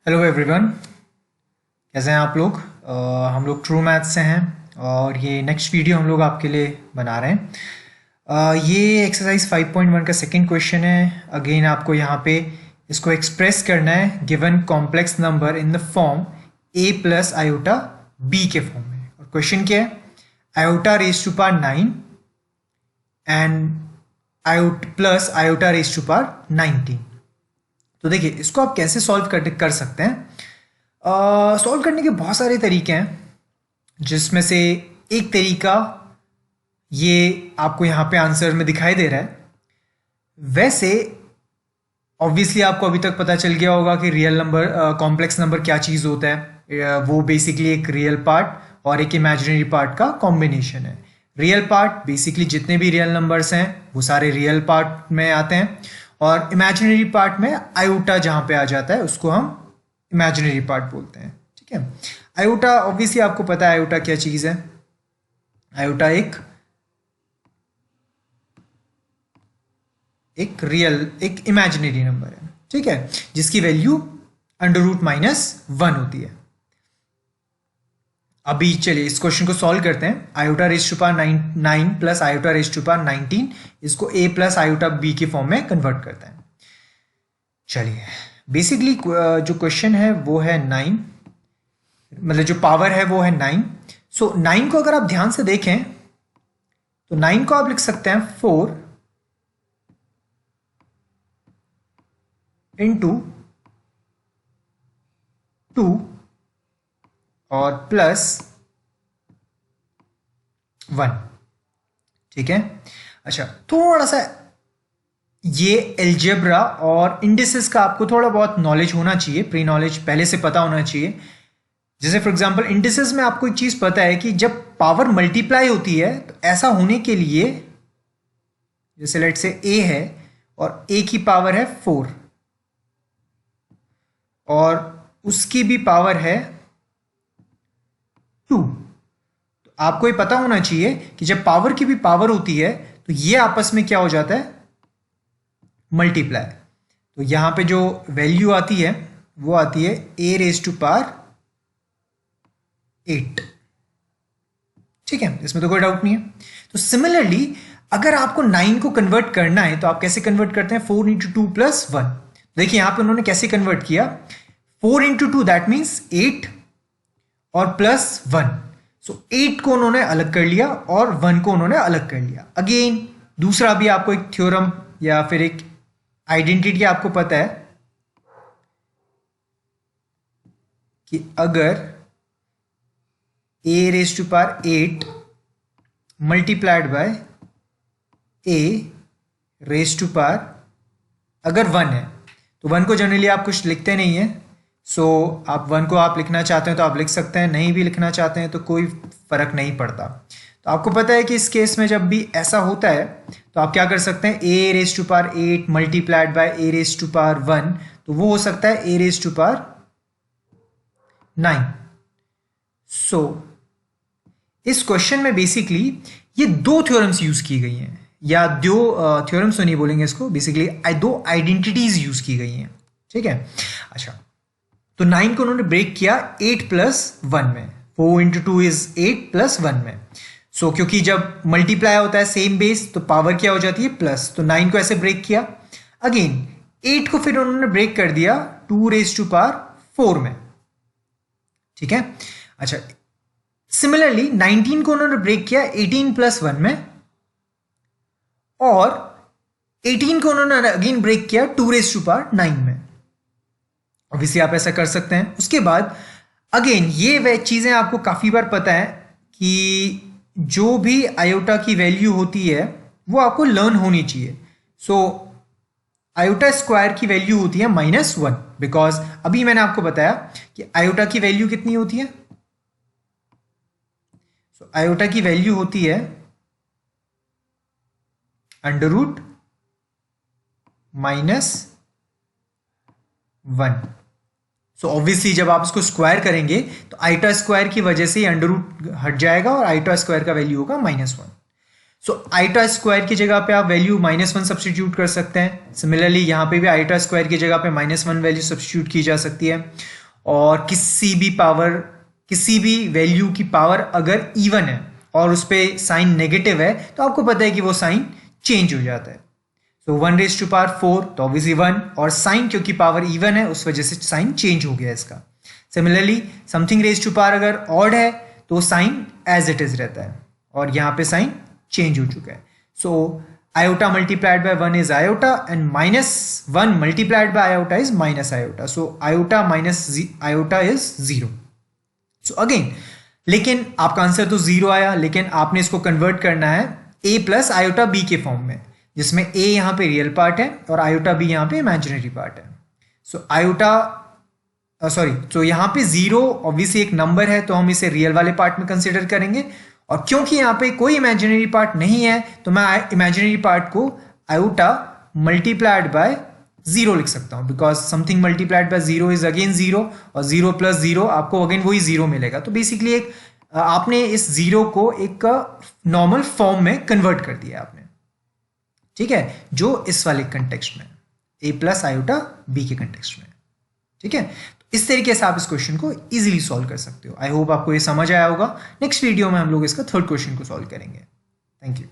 Hello everyone, कैसे हैं आप लोग। हम लोग ट्रू मैथ से हैं और ये नेक्स्ट वीडियो हम लोग आपके लिए बना रहे हैं। ये एक्सरसाइज 5.1 का सेकंड क्वेश्चन है। अगेन आपको यहाँ पे इसको एक्सप्रेस करना है given complex number in the form a plus iota b के फॉर्म में। और क्वेश्चन क्या है, iota raise to power 9 and plus iota raise to power 19। तो देखिए इसको आप कैसे सॉल्व कर सकते हैं। सॉल्व करने के बहुत सारे तरीके हैं, जिसमें से एक तरीका ये आपको यहाँ पे आंसर में दिखाई दे रहा है। वैसे ऑब्वियसली आपको अभी तक पता चल गया होगा कि रियल नंबर कॉम्प्लेक्स नंबर क्या चीज़ होता है। वो बेसिकली एक रियल पार्ट और एक इमेजिनरी पार्ट का कॉम्बिनेशन है। रियल पार्ट बेसिकली जितने भी रियल नंबर्स हैं वो सारे रियल पार्ट में आते हैं, और इमेजिनरी पार्ट में आयोटा जहां पे आ जाता है उसको हम इमेजिनरी पार्ट बोलते हैं। ठीक है, आयोटा ऑब्वियसली आपको पता है आयोटा क्या चीज़ है। आयोटा एक इमेजिनरी नंबर है, ठीक है, जिसकी वैल्यू √-1 होती है। अभी चलिए इस क्वेश्चन को सॉल्व करते हैं। Iota raise to power 9 plus iota raise to power 19, इसको a प्लस आयोटा b के फॉर्म में कन्वर्ट करते हैं। चलिए बेसिकली जो क्वेश्चन है वो है 9, मतलब जो पावर है वो है 9। सो 9 को अगर आप ध्यान से देखें तो 9 को आप लिख सकते हैं 4 इंटू 2 और प्लस 1। ठीक है, अच्छा थोड़ा सा ये एल्जेब्रा और इंडिसेस का आपको थोड़ा बहुत नॉलेज होना चाहिए, प्री नॉलेज पहले से पता होना चाहिए। जैसे फॉर एग्जांपल इंडिसेस में आपको एक चीज पता है कि जब पावर मल्टीप्लाई होती है तो ऐसा होने के लिए, जैसे लेट से a है और a की पावर है 4 और उसकी भी पावर है 2, तो आपको ये पता होना चाहिए कि जब पावर की भी पावर होती है तो ये आपस में क्या हो जाता है, मल्टीप्लाई। तो यहां पे जो वैल्यू आती है वो आती है a रेज टू पावर 8। ठीक है, इसमें तो कोई डाउट नहीं है। तो सिमिलरली अगर आपको 9 को कन्वर्ट करना है तो आप कैसे कन्वर्ट करते हैं, 4 इंटू 2 प्लस 1। देखिए यहां पे उन्होंने कैसे कन्वर्ट किया, 4 इंटू 2 दैट मीन्स 8 और प्लस 1। सो 8 को उन्होंने अलग कर लिया और 1 को उन्होंने अलग कर लिया। अगेन दूसरा भी आपको एक थ्योरम या फिर एक आइडेंटिटी आपको पता है कि अगर a raise to power 8 multiplied by a raise to power, अगर 1 है तो 1 को जनरली आप कुछ लिखते नहीं है। सो आप 1 को आप लिखना चाहते हैं तो आप लिख सकते हैं, नहीं भी लिखना चाहते हैं तो कोई फर्क नहीं पड़ता। तो आपको पता है कि इस केस में जब भी ऐसा होता है तो आप क्या कर सकते हैं, a raise to power 8 multiplied by a raise to power 1, तो वो हो सकता है a raise to power 9। So इस क्वेश्चन में बेसिकली ये दो थ्योरम्स यूज की गई हैं, या दो थ्योरम्स तो नहीं बोलेंगे इसको, बेसिकली दो आइडेंटिटीज यूज की गई हैं। ठीक है, अच्छा तो 9 को उन्होंने ब्रेक किया 8 प्लस 1 में, 4 इंटू 2 इज 8 प्लस 1 में। सो क्योंकि जब मल्टीप्लाई होता है सेम बेस तो पावर क्या हो जाती है, प्लस। तो 9 को ऐसे ब्रेक किया। अगेन 8 को फिर उन्होंने ब्रेक कर दिया 2 रेज टू पावर 4 में। ठीक है, अच्छा सिमिलरली 19 को उन्होंने ब्रेक किया 18 प्लस 1 में, और 18 को उन्होंने अगेन ब्रेक किया 2 रेज टू पावर 9 में। ऑब्वियसली आप ऐसा कर सकते हैं। उसके बाद अगेन ये वे चीजें आपको काफी बार पता है कि जो भी आयोटा की वैल्यू होती है वो आपको लर्न होनी चाहिए। सो आयोटा स्क्वायर की वैल्यू होती है -1, बिकॉज अभी मैंने आपको बताया कि आयोटा की वैल्यू कितनी होती है। सो आयोटा की वैल्यू होती है √-1। सो ऑब्वियसली जब आप इसको स्क्वायर करेंगे तो आयोटा स्क्वायर की वजह से अंडर रूट हट जाएगा और आयोटा स्क्वायर का वैल्यू होगा -1। सो आयोटा स्क्वायर की जगह पे आप वैल्यू -1 सब्सटीट्यूट कर सकते हैं। सिमिलरली यहाँ पे भी आयोटा स्क्वायर की जगह पे -1 वैल्यू सब्सटीट्यूट की जा सकती है। और किसी भी वैल्यू की पावर अगर इवन है और उस पर साइन नेगेटिव है तो आपको पता है कि वो साइन चेंज हो जाता है। तो 1⁴ तो ऑब्वियसली 1, और साइन क्योंकि पावर इवन है उस वजह से साइन चेंज हो गया इसका। Similarly something raise to power अगर ऑड है तो साइन एज इट इज रहता है, और यहाँ पे साइन चेंज हो चुका है। सो iota multiplied by 1 is iota and -1 multiplied by iota is minus iota. So iota minus iota is 0. So again, लेकिन आपका आंसर तो 0 आया, लेकिन आपने इसको कन्वर्ट करना है a प्लस आयोटा b के फॉर्म में, जिसमें a यहाँ पे रियल पार्ट है और आयोटा b यहाँ पे इमेजिनरी पार्ट है। सो यहाँ पे 0 ऑब्वियसली एक नंबर है तो हम इसे रियल वाले पार्ट में कंसिडर करेंगे, और क्योंकि यहाँ पे कोई इमेजिनरी पार्ट नहीं है तो मैं इमेजिनरी पार्ट को आयोटा मल्टीप्लाइड बाय 0 लिख सकता हूँ, because something multiplied by 0 is again 0, और 0 प्लस 0 आपको अगेन वही 0 मिलेगा। तो बेसिकली एक आपने इस 0 को एक नॉर्मल फॉर्म में कन्वर्ट कर दिया आपने, ठीक है, जो इस वाले कंटेक्स्ट में a प्लस आयोटा b के कंटेक्स्ट में, ठीक है। इस तरीके से आप इस क्वेश्चन को इजीली सॉल्व कर सकते हो। आई होप आपको ये समझ आया होगा। नेक्स्ट वीडियो में हम लोग इसका थर्ड क्वेश्चन को सॉल्व करेंगे। Thank you.